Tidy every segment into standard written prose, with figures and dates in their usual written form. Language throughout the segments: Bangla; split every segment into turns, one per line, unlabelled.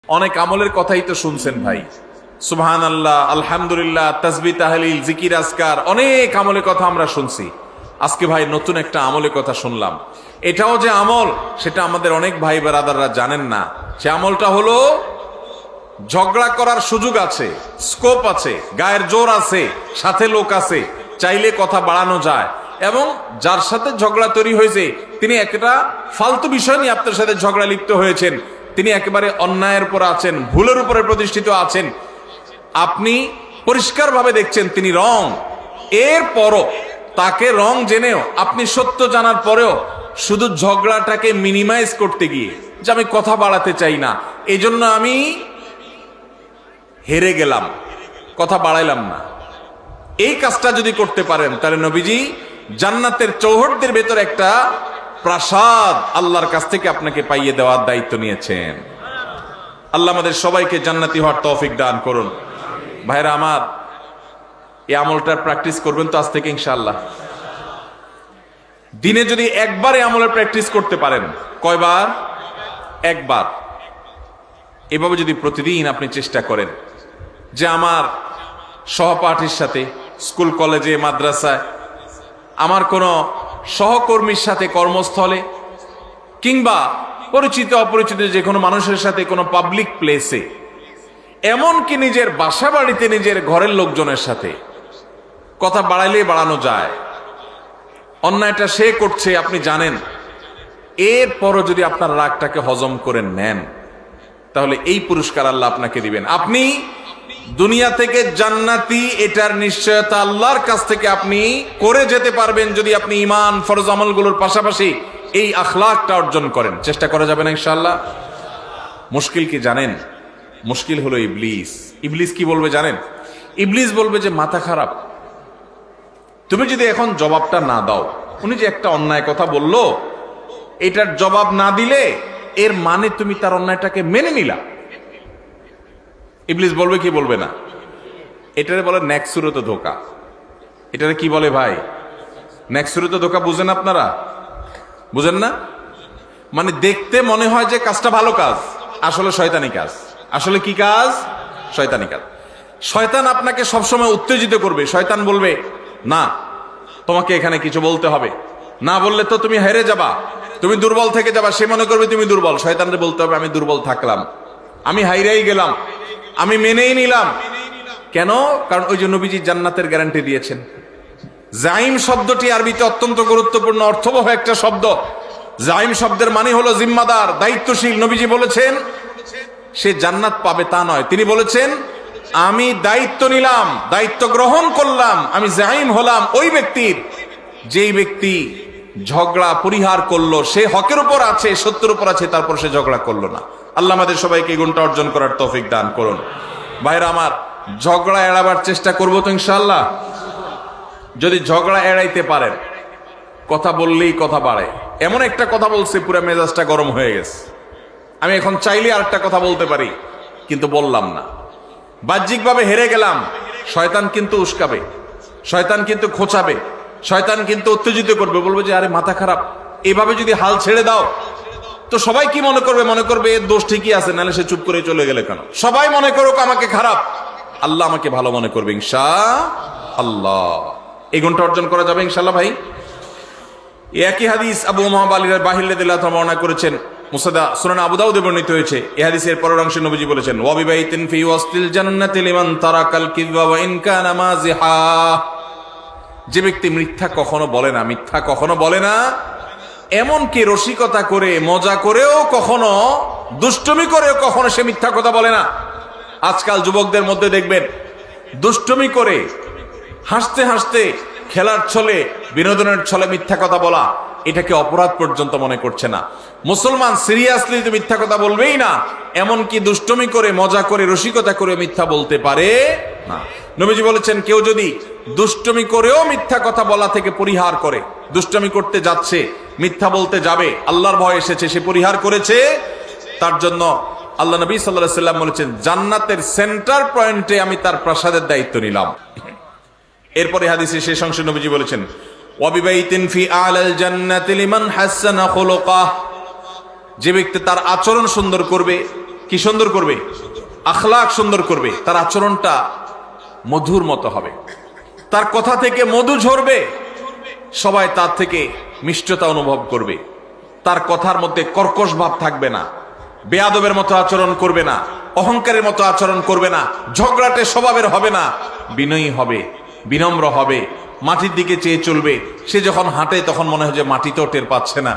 অনেক আমলের কথাই তো শুনছেন ভাই, সুবহানাল্লাহ, আলহামদুলিল্লাহ, তাসবিহ তাহলিল, জিকির আজকার, অনেক আমলের কথা আমরা শুনছি। আজকে ভাই নতুন একটা আমলের কথা শুনলাম। এটাও যে আমল সেটা আমাদের অনেক ভাই ব্রাদাররা জানেন না। সে আমলটা হলো ঝগড়া করার সুযোগ আছে, স্কোপ আছে, গায়ের জোর আছে, সাথে লোক আছে, চাইলে কথা বাড়ানো যায়। এবং যার সাথে ঝগড়া তৈরি হয়েছে তিনি একটা ফালতু বিষয় নিয়ে আপনার সাথে ঝগড়া লিপ্ত হয়েছেন, তিনি একেবারে অন্যায়ের উপর আছেন, ভুলের উপরে প্রতিষ্ঠিত আছেন, আপনি পরিষ্কারভাবে দেখছেন তিনি রং। এরপরও তাকে রং জেনেও আপনি সত্য জানার পরেও শুধু ঝগড়াটাকে মিনিমাইজ করতে গিয়ে যে আমি কথা বাড়াতে চাই না, এই জন্য আমি হেরে গেলাম, কথা বাড়াইলাম না, এই কাজটা যদি করতে পারেন তাহলে নবীজি জান্নাতের চৌহদ্দির ভেতর একটা প্রাসাদ আল্লাহর কাছ থেকে আপনাকে পাইয়ে দেওয়ার দায়িত্ব নিয়েছেন। আল্লাহ আমাদের সবাইকে জান্নাতি হওয়ার তৌফিক দান করুন। ভাইরা আমার, এই আমলটার প্র্যাকটিস করবেন তো আজ থেকে ইনশাআল্লাহ। দিনে যদি একবার এই আমলের প্র্যাকটিস করতে পারেন, কয়বার? একবার। এভাবে যদি প্রতিদিন আপনি চেষ্টা করেন যে আমার সহপাঠীর সাথে, স্কুল কলেজে মাদ্রাসায়, আমার কোনো সহকর্মীর সাথে কর্মস্থলে, কিংবা পরিচিত অপরিচিত যে কোনো মানুষের সাথে কোনো পাবলিক প্লেসে, এমনকি নিজের বাসা বাড়িতে নিজের ঘরের লোকজনের সাথে কথা বাড়াইলেই বাড়ানো যায়। অন্যায়টা সে করছে আপনি জানেন, এরপরও যদি আপনার রাগটাকে হজম করে নেন তাহলে এই পুরস্কার আল্লাহ আপনাকে দিবেন। আপনি দুনিয়া থেকে জান্নাতি, এটার নিশ্চয়তা আল্লাহর কাছ থেকে আপনি করে যেতে পারবেন যদি আপনি ঈমান ফরজ আমলগুলোর পাশাপাশি এই আখলাকটা অর্জন করেন। চেষ্টা করা যাবে না ইনশাআল্লাহ? মুশকিল কি জানেন? মুশকিল হলো ইবলিস। ইবলিস কি বলবে জানেন? ইবলিস বলবে যে মাথা খারাপ, তুমি যদি এখন জবাবটা না দাও, উনি যে একটা অন্যায় কথা বললো এটার জবাব না দিলে এর মানে তুমি তার অন্যায়টাকে মেনে নিলা। ইবলিস বলবে কি বলবে না? এটারে বলে নেক্সুরত ধোকা। এটারে কি বলে ভাই? নেক্সুরত ধোকা। বুঝেন আপনারা? বুঝেন না? মানে দেখতে মনে হয় যে কাজটা ভালো কাজ, আসলে শয়তানি কাজ। আসলে কি কাজ? শয়তানি কাজ। শয়তান আপনাকে সবসময় উত্তেজিত করবে। শয়তান বলবে না, তোমাকে এখানে কিছু বলতে হবে, না বললে তো তুমি হেরে যাবা, তুমি দুর্বল থেকে যাবা। সে মনে করবে তুমি দুর্বল, শয়তানরে বলতে হবে আমি দুর্বল থাকলাম, আমি হাইরাই গেলাম, আমি মেনেই নিলাম। কেন? কারণ ওই যে নবীজি জান্নাতের গ্যারান্টি দিয়েছেন। জাইম শব্দটি আরবিতে অত্যন্ত গুরুত্বপূর্ণ অর্থবহ একটা শব্দ। জাইম শব্দের মানে হলো জিম্মাদার, দায়িত্বশীল। নবীজি বলেছেন সে জান্নাত পাবে তা নয়, তিনি বলেছেন আমি দায়িত্ব নিলাম, দায়িত্ব গ্রহণ করলাম, আমি জাইম হলাম ওই ব্যক্তির যেই ব্যক্তি ঝগড়া পরিহার করলো, সে হকের উপর আছে, সত্যের উপর আছে, তারপর সে ঝগড়া করলো না। আল্লাহ আমাদের সবাইকে এই গুণটা অর্জন করার তৌফিক দান করুন। ভাইরা আমার, ঝগড়া এড়াবার চেষ্টা করবো তো ইনশাআল্লাহ। যদি ঝগড়া এড়াইতে পারেন, কথা বললেই কথা বাড়ে। এমন একটা কথা বলছে পুরো মেজাজটা গরম হয়ে গেছে, আমি এখন চাইলে আরেকটা কথা বলতে পারি কিন্তু বললাম না, বাহ্যিকভাবে হেরে গেলাম। শয়তান কিন্তু উস্কাবে, শয়তান কিন্তু খোঁচাবে, শয়তান কিন্তু উত্তেজিত করবে, বলবে যে আরে মাথা খারাপ, এভাবে যদি হাল ছেড়ে দাও তো সবাই কি মনে করবে? মনে করবে এর দোষ ঠিকই আছে, নাহলে সে চুপ করে চলে গেলে কেন? সবাই মনে করুক আমাকে খারাপ, আল্লাহ আমাকে ভালো মনে করবে ইনশাআল্লাহ। এই গুণটা অর্জন করা যাবে ইনশাআল্লাহ ভাই। একই হাদিস আবু উমামা বাহির রাদিয়াল্লাহু তাআলা বর্ণনা করেছেন, মুসনাদ সুনান আবু দাউদে বর্ণিত হয়েছে। এই হাদিসের পরের অংশে নবীজি বলেছেন ওয়া বিবাইতিন ফি ওয়াসতিল জান্নাতি লিমান তারাকাল কিযবা ওয়া ইন কানা মাযিহা। যে ব্যক্তি মিথ্যা কখনো বলে না, মিথ্যা কখনো বলে না, এমনকি রসিকতা করে, মজা করেও কখনো, দুষ্টুমি করেও কখনো সে মিথ্যা কথা বলে না। আজকাল যুবকদের মধ্যে দেখবেন দুষ্টুমি করে, হাসতে হাসতে, খেলার ছলে, বিনোদনের ছলে মিথ্যা কথা বলা, এটাকে অপরাধ পর্যন্ত মনে করছে না। মুসলমান সিরিয়াসলি তো মিথ্যা কথা বলবেই না, এমনকি দুষ্টুমি করে, মজা করে, রসিকতা করে মিথ্যা বলতে পারে না। নবীজি বলেছেন কেউ যদি দুষ্টুমি করেও মিথ্যা কথা বলা থেকে পরিহার করে, দুষ্টুমি করতে যাচ্ছে, মিথ্যা বলতে যাবে, আল্লাহর ভয় এসেছে, সে পরিহার করেছে, তার জন্য আল্লাহ নবী সাল্লাল্লাহু আলাইহি ওয়াসাল্লাম বলেছেন জান্নাতের সেন্টার পয়েন্টে আমি তার প্রাসাদের দায়িত্ব নিলাম। এরপরে হাদিসের শেষ অংশে নবীজি বলেছেন ওয়া বিবাইতিন ফি আলাল জান্নাতি লিমান হাসানা খুলুকাহ। যে ব্যক্তি তার আচরণ সুন্দর করবে, কি সুন্দর করবে? আখলাক সুন্দর করবে। তার আচরণটা মধুর মতো হবে, তার কথা থেকে মধু ঝরবে, সবাই তার থেকে মিষ্টতা অনুভব করবে। তার কথার মধ্যে কর্কশ ভাব থাকবে না, বেয়াদবের মতো আচরণ করবে না, অহংকারের মতো আচরণ করবে না, ঝগড়াটে স্বভাবের হবে না, বিনয়ী হবে, বিনম্র হবে, মাটির দিকে চেয়ে চলবে। সে যখন হাঁটে তখন মনে হয় যে মাটিতেও টের পাচ্ছে না।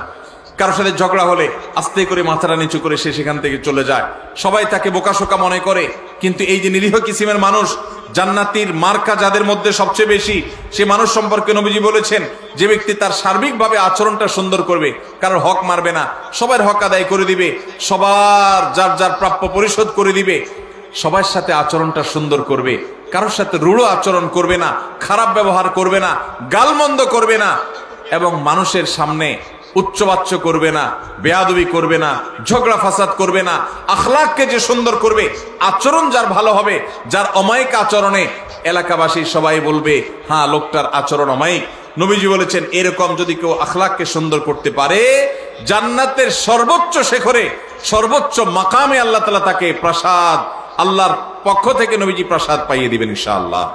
কারোর সাথে ঝগড়া হলে আস্তে করে মাথাটা নিচু করে সে সেখান থেকে চলে যায়। সবাই তাকে বোকাশোকা মনে করে, কিন্তু এই যে নিরীহ কিসিমের মানুষ, জান্নাতীর মার্কা যাদের মধ্যে সবচেয়ে বেশি, সে মানুষ সম্পর্কে নবীজি বলেছেন যে ব্যক্তি তার সার্বিকভাবে আচরণটা সুন্দর করবে, কারোর হক মারবে না, সবার হক আদায় করে দিবে, সবার যার যার প্রাপ্য পরিশোধ করে দিবে, সবার সাথে আচরণটা সুন্দর করবে, কারোর সাথে রূঢ় আচরণ করবে না, খারাপ ব্যবহার করবে না, গালমন্দ করবে না, এবং মানুষের সামনে উচ্চবাচ্য করবে না, বেয়াদবি করবে না, ঝগড়া ফাসাদ করবে না। আখলাককে যে সুন্দর করবে, আচরণ যার ভালো হবে, যার অমায়িক আচরণে এলাকাবাসী সবাই বলবে হ্যাঁ লোকটার আচরণ অমায়িক। নবীজি বলেছেন এরকম যদি কেউ আখলাককে সুন্দর করতে পারে, জান্নাতের সর্বোচ্চ শিখরে, সর্বোচ্চ মাকামে আল্লাহ তাআলা তাকে প্রাসাদ, আল্লাহর পক্ষ থেকে নবীজি প্রাসাদ পাইয়ে দিবেন ইনশাআল্লাহ।